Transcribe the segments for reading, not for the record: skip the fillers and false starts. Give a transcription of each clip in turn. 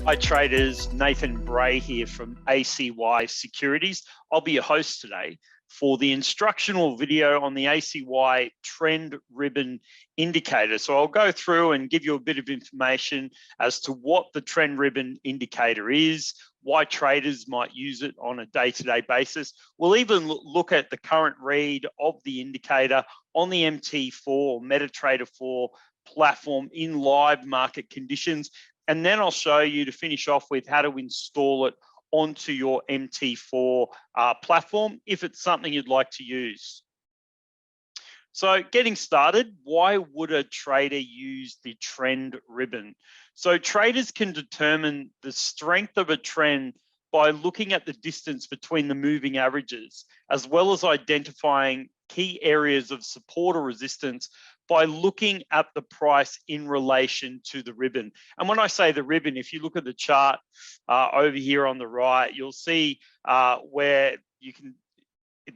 Hi traders, Nathan Bray here from ACY Securities. I'll be your host today for the instructional video on the ACY trend ribbon indicator. So I'll go through and give you a bit of information as to what the trend ribbon indicator is, why traders might use it on a day-to-day basis. We'll even look at the current read of the indicator on the MT4 or MetaTrader 4 platform in live market conditions. And then I'll show you to finish off with how to install it onto your MT4 platform if it's something you'd like to use. So getting started, why would a trader use the trend ribbon? So traders can determine the strength of a trend by looking at the distance between the moving averages, as well as identifying key areas of support or resistance by looking at the price in relation to the ribbon. And when I say the ribbon, if you look at the chart over here on the right, you'll see where you can,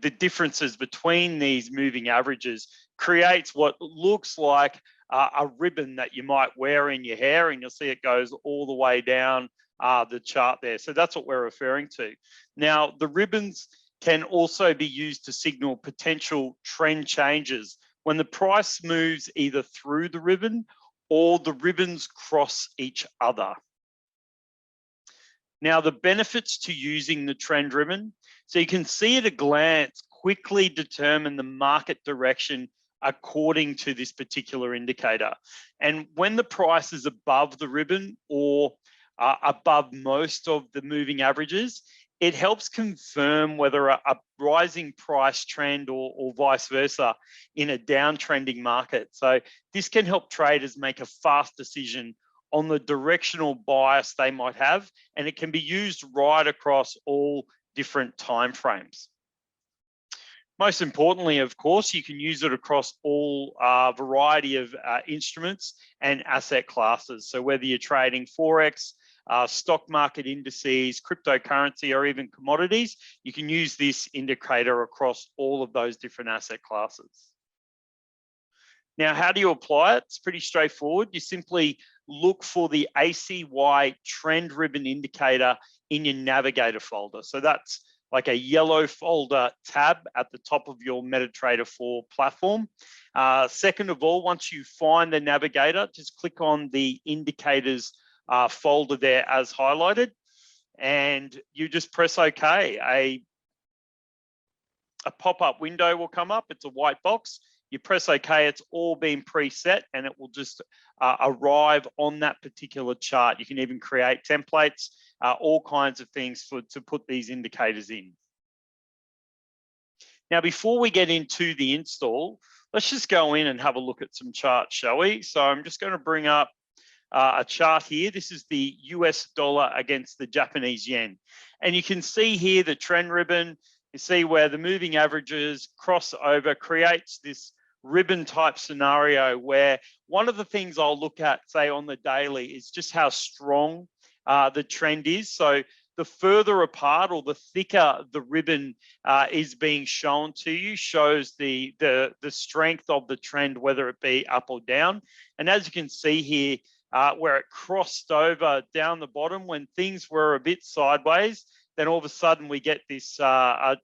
the differences between these moving averages creates what looks like a ribbon that you might wear in your hair, and you'll see it goes all the way down the chart there. So that's what we're referring to. Now, the ribbons can also be used to signal potential trend changes when the price moves either through the ribbon or the ribbons cross each other. Now, the benefits to using the trend ribbon, so you can see at a glance, quickly determine the market direction according to this particular indicator. And when the price is above the ribbon or above most of the moving averages, it helps confirm whether a rising price trend or vice versa in a downtrending market. So this can help traders make a fast decision on the directional bias they might have, and it can be used right across all different timeframes. Most importantly, of course, you can use it across all variety of instruments and asset classes. So whether you're trading Forex, stock market indices, cryptocurrency, or even commodities, you can use this indicator across all of those different asset classes. Now, how do you apply it? It's pretty straightforward. You simply look for the ACY trend ribbon indicator in your navigator folder. So that's like a yellow folder tab at the top of your MetaTrader 4 platform. Second of all, once you find the navigator, just click on the indicators folder there as highlighted, and you just press OK. A pop-up window will come up. It's a white box. You press OK, it's all been preset, and it will just arrive on that particular chart. You can even create templates, all kinds of things to put these indicators in. Now, before we get into the install, let's just go in and have a look at some charts, shall we? So I'm just going to bring up a chart here. This is the US dollar against the Japanese yen. And you can see here the trend ribbon. You see where the moving averages cross over, creates this ribbon type scenario where one of the things I'll look at, say on the daily, is just how strong the trend is. So the further apart or the thicker the ribbon is being shown to you shows the strength of the trend, whether it be up or down. And as you can see here, where it crossed over down the bottom when things were a bit sideways, then all of a sudden we get this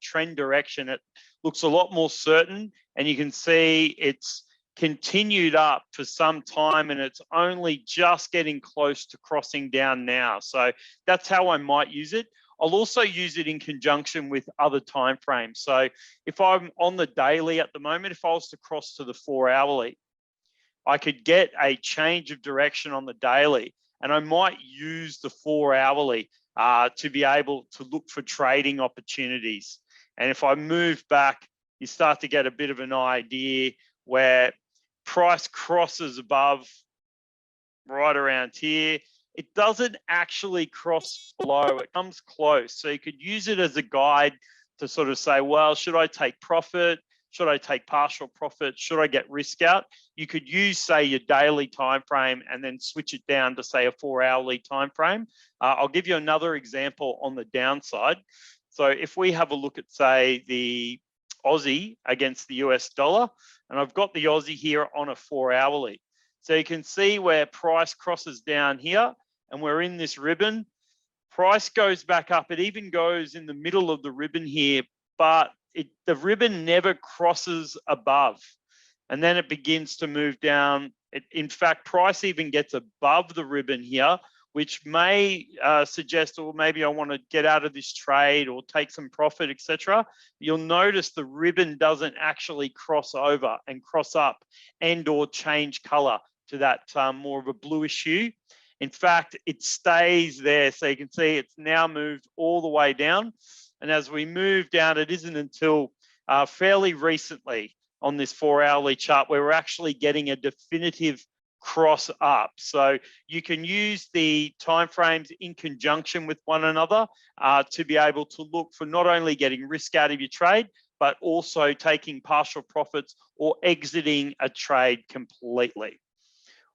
trend direction. It looks a lot more certain, and you can see it's continued up for some time, and it's only just getting close to crossing down now. So that's how I might use it. I'll also use it in conjunction with other time frames. So if I'm on the daily at the moment, if I was to cross to the 4 hourly, I could get a change of direction on the daily, and I might use the 4 hourly to be able to look for trading opportunities. And if I move back, you start to get a bit of an idea where price crosses above right around here. It doesn't actually cross below, it comes close. So you could use it as a guide to sort of say, well, should I take profit? Should I take partial profit? Should I get risk out? You could use, say, your daily time frame and then switch it down to, say, a 4 hourly time frame. I'll give you another example on the downside. So if we have a look at, say, the Aussie against the US dollar, and I've got the Aussie here on a 4 hourly. So you can see where price crosses down here, and we're in this ribbon. Price goes back up. It even goes in the middle of the ribbon here, but the ribbon never crosses above. And then it begins to move down. In fact, price even gets above the ribbon here, which may suggest, or maybe I want to get out of this trade or take some profit, etc. You'll notice the ribbon doesn't actually cross over and cross up and or change color to that more of a bluish hue. In fact, it stays there. So you can see it's now moved all the way down. And as we move down, it isn't until fairly recently on this 4-hourly chart where we're actually getting a definitive cross up. So you can use the timeframes in conjunction with one another to be able to look for not only getting risk out of your trade, but also taking partial profits or exiting a trade completely.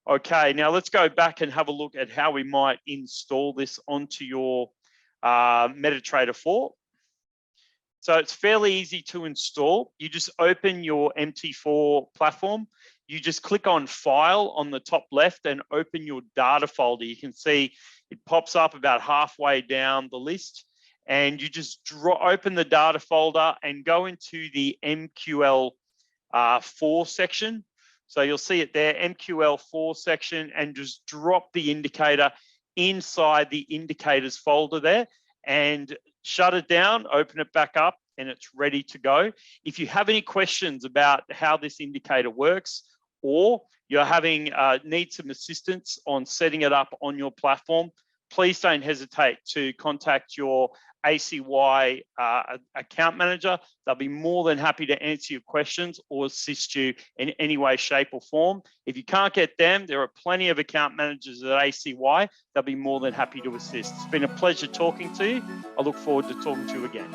Okay, now let's go back and have a look at how we might install this onto your MetaTrader 4. So it's fairly easy to install. You just open your MT4 platform. You just click on File on the top left and open your data folder. You can see it pops up about halfway down the list, and you just open the data folder and go into the MQL4 section. So you'll see it there, MQL4 section, and just drop the indicator inside the indicators folder there and shut it down, open it back up, and it's ready to go. If you have any questions about how this indicator works, or you're having need some assistance on setting it up on your platform, please don't hesitate to contact your ACY account manager. They'll be more than happy to answer your questions or assist you in any way, shape or form. If you can't get them, there are plenty of account managers at ACY. They'll be more than happy to assist. It's been a pleasure talking to you. I look forward to talking to you again.